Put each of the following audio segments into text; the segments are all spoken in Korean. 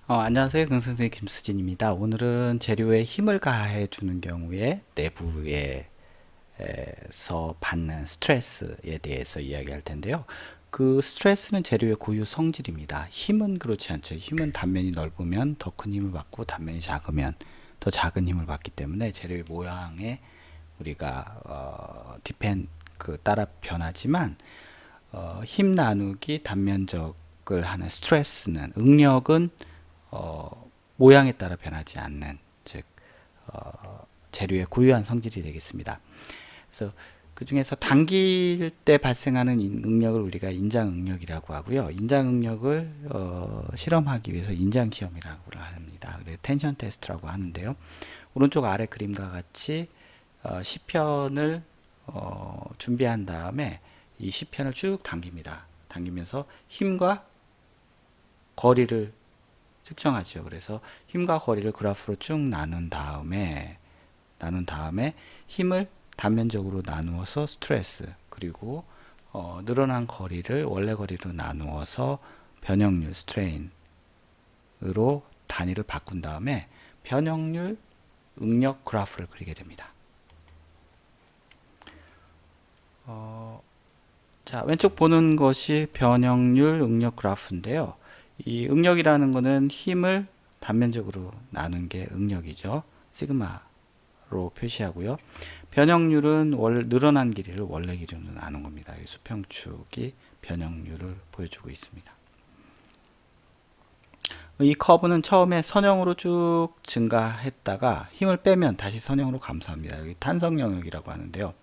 안녕하세요. 긍선생님 김수진입니다. 오늘은 재료에 힘을 가해 주는 경우에 내부에서 받는 스트레스에 대해서 이야기할 텐데요. 그 스트레스는 재료의 고유 성질입니다. 힘은 그렇지 않죠. 힘은 단면이 넓으면 더 큰 힘을 받고 단면이 작으면 더 작은 힘을 받기 때문에 재료의 모양에 우리가 따라 변하지만 힘 나누기 단면적을 하는 스트레스는 응력은 모양에 따라 변하지 않는 즉 재료의 고유한 성질이 되겠습니다. 그래서 그 중에서 당길 때 발생하는 응력을 우리가 인장 응력이라고 하고요. 인장 응력을 실험하기 위해서 인장 시험이라고 합니다. 그래서 텐션 테스트라고 하는데요. 오른쪽 아래 그림과 같이 시편을 준비한 다음에 이 시편을 쭉 당깁니다. 당기면서 힘과 거리를 측정하죠. 그래서 힘과 거리를 그래프로 쭉 나눈 다음에 힘을 단면적으로 나누어서 스트레스, 그리고 늘어난 거리를 원래 거리로 나누어서 변형률 스트레인으로 단위를 바꾼 다음에 변형률 응력 그래프를 그리게 됩니다. 자, 왼쪽 보는 것이 변형률 응력 그래프인데요. 이 응력이라는 것은 힘을 단면적으로 나눈 게 응력이죠. 시그마로 표시하고요. 변형률은 늘어난 길이를 원래 길이로 나눈 겁니다. 이 수평축이 변형률을 보여주고 있습니다. 이 커브는 처음에 선형으로 쭉 증가했다가 힘을 빼면 다시 선형으로 감소합니다. 여기 탄성 영역이라고 하는데요.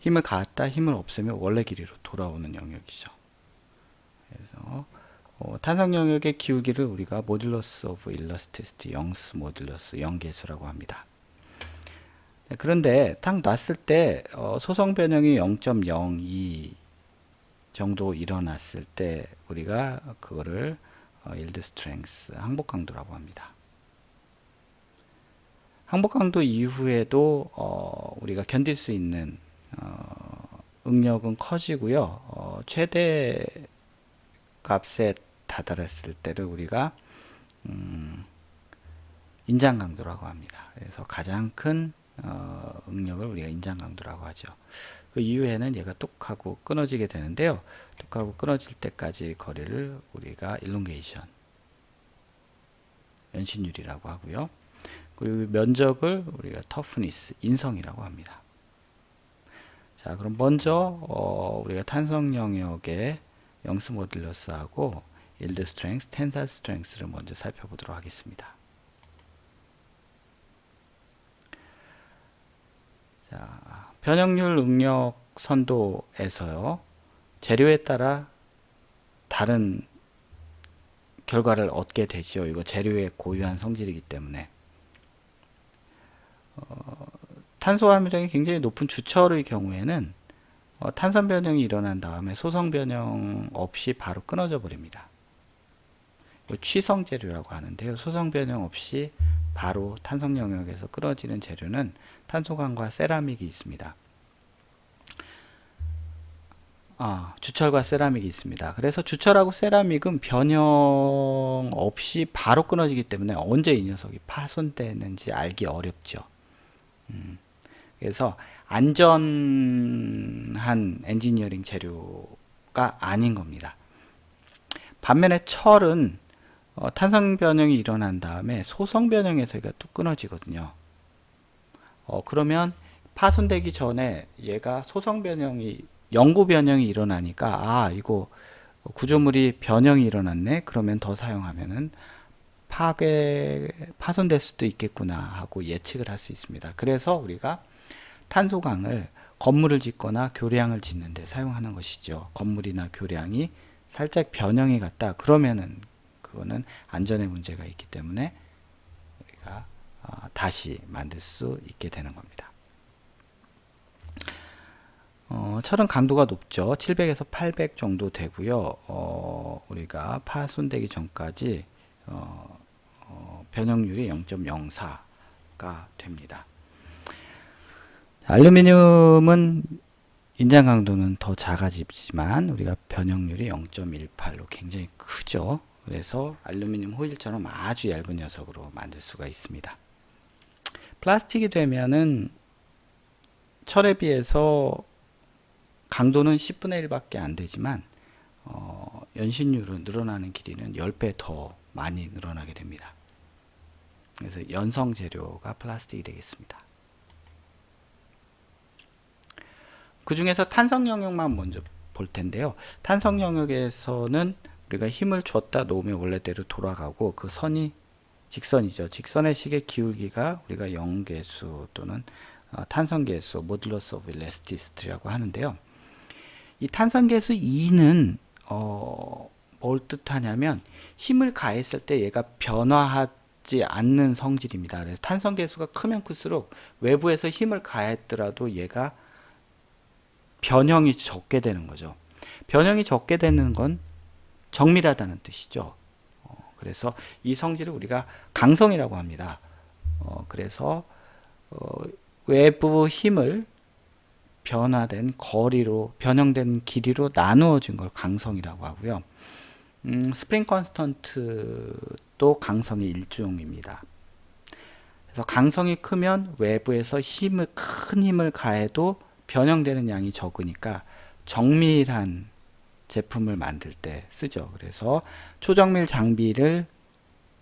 힘을 가했다 힘을 없애면 원래 길이로 돌아오는 영역이죠. 그래서 탄성 영역의 기울기를 우리가 모듈러스 오브 일러스티시티, 영스 모듈러스, 영계수라고 합니다. 네, 그런데 딱 놨을 때 소성 변형이 0.02 정도 일어났을 때 우리가 그거를 yield strength, 항복 강도라고 합니다. 항복 강도 이후에도 우리가 견딜 수 있는 응력은 커지고요. 최대 값에 다다랐을 때를 우리가 인장 강도라고 합니다. 그래서 가장 큰 응력을 우리가 인장 강도라고 하죠. 그 이후에는 얘가 뚝 하고 끊어지게 되는데요. 뚝 하고 끊어질 때까지 거리를 우리가 일롱게이션, 연신율이라고 하고요. 그리고 면적을 우리가 터프니스, 인성이라고 합니다. 자, 그럼 먼저 우리가 탄성 영역의 영스 모듈러스하고 yield strength, tensile strength를 먼저 살펴보도록 하겠습니다. 자, 변형률 응력 선도에서요, 재료에 따라 다른 결과를 얻게 되죠. 이거 재료의 고유한 성질이기 때문에. 탄소 함유량이 굉장히 높은 주철의 경우에는 탄산 변형이 일어난 다음에 소성 변형 없이 바로 끊어져 버립니다. 취성 재료라고 하는데요. 소성 변형 없이 바로 탄성 영역에서 끊어지는 재료는 탄소광과 세라믹이 있습니다. 주철과 세라믹이 있습니다. 그래서 주철하고 세라믹은 변형 없이 바로 끊어지기 때문에 언제 이 녀석이 파손되는지 알기 어렵죠. 그래서 안전한 엔지니어링 재료가 아닌 겁니다. 반면에 철은 탄성 변형이 일어난 다음에 소성 변형에서 얘가 뚝 끊어지거든요. 그러면 파손되기 전에 얘가 소성 변형이, 영구 변형이 일어나니까 이거 구조물이 변형이 일어났네. 그러면 더 사용하면은 파손될 수도 있겠구나 하고 예측을 할 수 있습니다. 그래서 우리가 탄소광을 건물을 짓거나 교량을 짓는 데 사용하는 것이죠. 건물이나 교량이 살짝 변형이 갔다 그러면은 그거는 안전에 문제가 있기 때문에 우리가 다시 만들 수 있게 되는 겁니다. 철은 강도가 높죠. 700에서 800 정도 되고요. 우리가 파손되기 전까지 변형률이 0.04가 됩니다. 알루미늄은 인장 강도는 더 작아지지만 우리가 변형률이 0.18로 굉장히 크죠. 그래서 알루미늄 호일처럼 아주 얇은 녀석으로 만들 수가 있습니다. 플라스틱이 되면은 철에 비해서 강도는 10분의 1밖에 안 되지만 연신율은 늘어나는 길이는 10배 더 많이 늘어나게 됩니다. 그래서 연성 재료가 플라스틱이 되겠습니다. 그 중에서 탄성 영역만 먼저 볼 텐데요. 탄성 영역에서는 우리가 힘을 줬다 놓으면 원래대로 돌아가고 그 선이 직선이죠. 직선의 식의 기울기가 우리가 영계수 또는 탄성계수 모듈러스 오브 일라스티시티라고 하는데요. 이 탄성계수 2는 뭘 뜻하냐면 힘을 가했을 때 얘가 변화하지 않는 성질입니다. 그래서 탄성계수가 크면 클수록 외부에서 힘을 가했더라도 얘가 변형이 적게 되는 거죠. 변형이 적게 되는 건 정밀하다는 뜻이죠. 그래서 이 성질을 우리가 강성이라고 합니다. 그래서 외부 힘을 변화된 거리로 변형된 길이로 나누어진 걸 강성이라고 하고요. 스프링 컨스턴트도 강성의 일종입니다. 그래서 강성이 크면 외부에서 큰 힘을 가해도 변형되는 양이 적으니까 정밀한 제품을 만들 때 쓰죠. 그래서 초정밀 장비를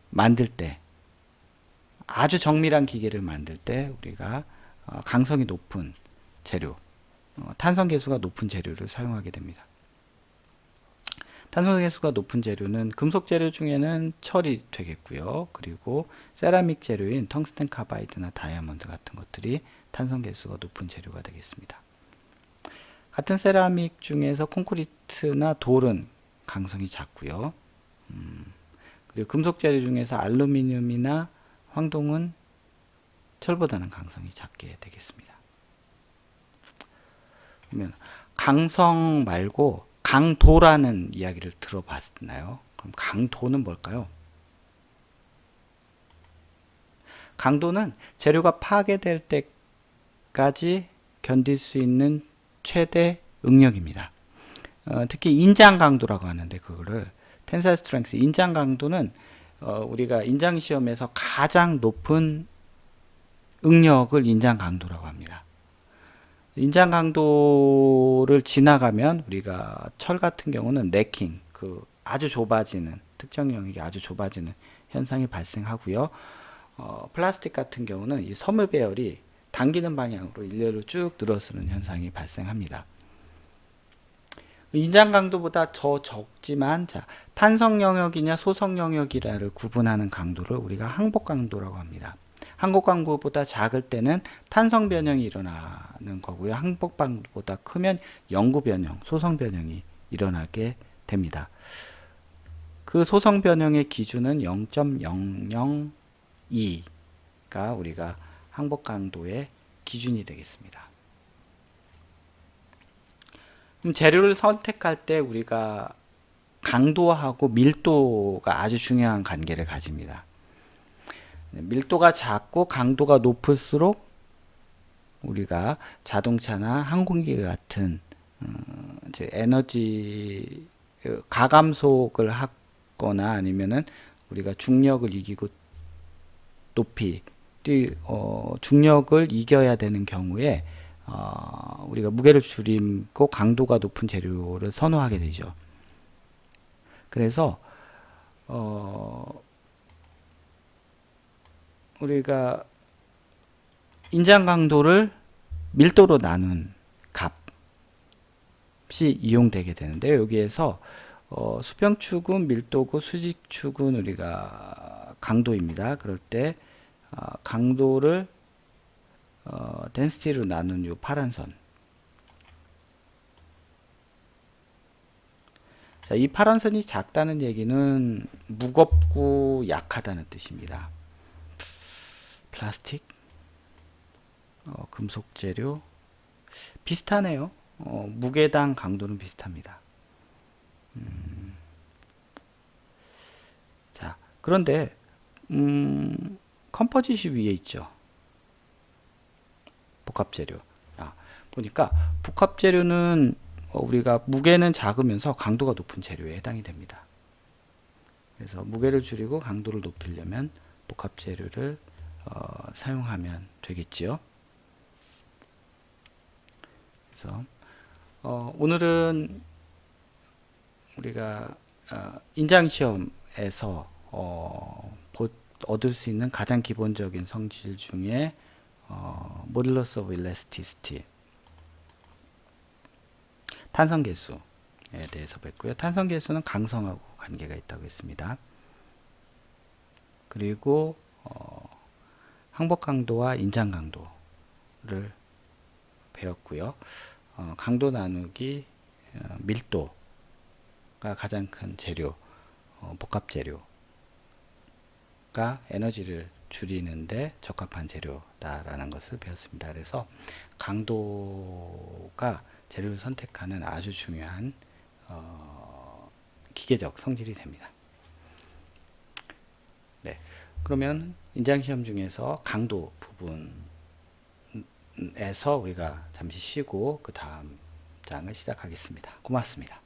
만들 때, 아주 정밀한 기계를 만들 때 우리가 강성이 높은 재료, 탄성계수가 높은 재료를 사용하게 됩니다. 탄성계수가 높은 재료는 금속 재료 중에는 철이 되겠고요. 그리고 세라믹 재료인 텅스텐 카바이드나 다이아몬드 같은 것들이 탄성계수가 높은 재료가 되겠습니다. 같은 세라믹 중에서 콘크리트나 돌은 강성이 작고요. 그리고 금속 재료 중에서 알루미늄이나 황동은 철보다는 강성이 작게 되겠습니다. 그러면 강성 말고 강도라는 이야기를 들어봤나요? 그럼 강도는 뭘까요? 강도는 재료가 파괴될 때까지 견딜 수 있는 최대 응력입니다. 특히 인장 강도라고 하는데 그거를 텐사일 스트렝스 인장 강도는 우리가 인장 시험에서 가장 높은 응력을 인장 강도라고 합니다. 인장 강도를 지나가면 우리가 철 같은 경우는 네킹, 그 아주 좁아지는 특정 영역이 아주 좁아지는 현상이 발생하고요. 플라스틱 같은 경우는 이 섬유 배열이 당기는 방향으로 일렬로 쭉 늘어서는 현상이 발생합니다. 인장 강도보다 더 적지만 탄성 영역이냐 소성 영역이냐를 구분하는 강도를 우리가 항복 강도라고 합니다. 항복 강도보다 작을 때는 탄성 변형이 일어나는 거고요. 항복 강도보다 크면 영구 변형, 소성 변형이 일어나게 됩니다. 그 소성 변형의 기준은 0.002가 우리가 항복 강도의 기준이 되겠습니다. 그럼 재료를 선택할 때 우리가 강도하고 밀도가 아주 중요한 관계를 가집니다. 밀도가 작고 강도가 높을수록 우리가 자동차나 항공기 같은 이제 에너지 가감속을 하거나 아니면은 우리가 중력을 이기고 높이 중력을 이겨야 되는 경우에 우리가 무게를 줄이고 강도가 높은 재료를 선호하게 되죠. 그래서 우리가 인장 강도를 밀도로 나눈 값이 이용되게 되는데 여기에서 수평축은 밀도고 수직축은 우리가 강도입니다. 그럴 때 강도를 density로 나눈 요 파란 선. 자, 이 파란 선이 작다는 얘기는 무겁고 약하다는 뜻입니다. 플라스틱, 금속 재료 비슷하네요. 무게당 강도는 비슷합니다. 자, 그런데 컴포짓이 위에 있죠. 복합재료. 보니까 복합재료는 우리가 무게는 작으면서 강도가 높은 재료에 해당이 됩니다. 그래서 무게를 줄이고 강도를 높이려면 복합 재료를 사용하면 되겠지요. 그래서 오늘은 우리가 인장 시험에서 얻을 수 있는 가장 기본적인 성질 중에 모듈러스 오브 일라스티시티, 탄성계수에 대해서 뵀고요. 탄성계수는 강성하고 관계가 있다고 했습니다. 그리고 항복 강도와 인장 강도를 배웠고요. 강도 나누기 밀도가 가장 큰 재료, 복합 재료가 에너지를 줄이는데 적합한 재료다라는 것을 배웠습니다. 그래서 강도가 재료를 선택하는 아주 중요한 기계적 성질이 됩니다. 네, 그러면 인장시험 중에서 강도 부분에서 우리가 잠시 쉬고 그 다음 장을 시작하겠습니다. 고맙습니다.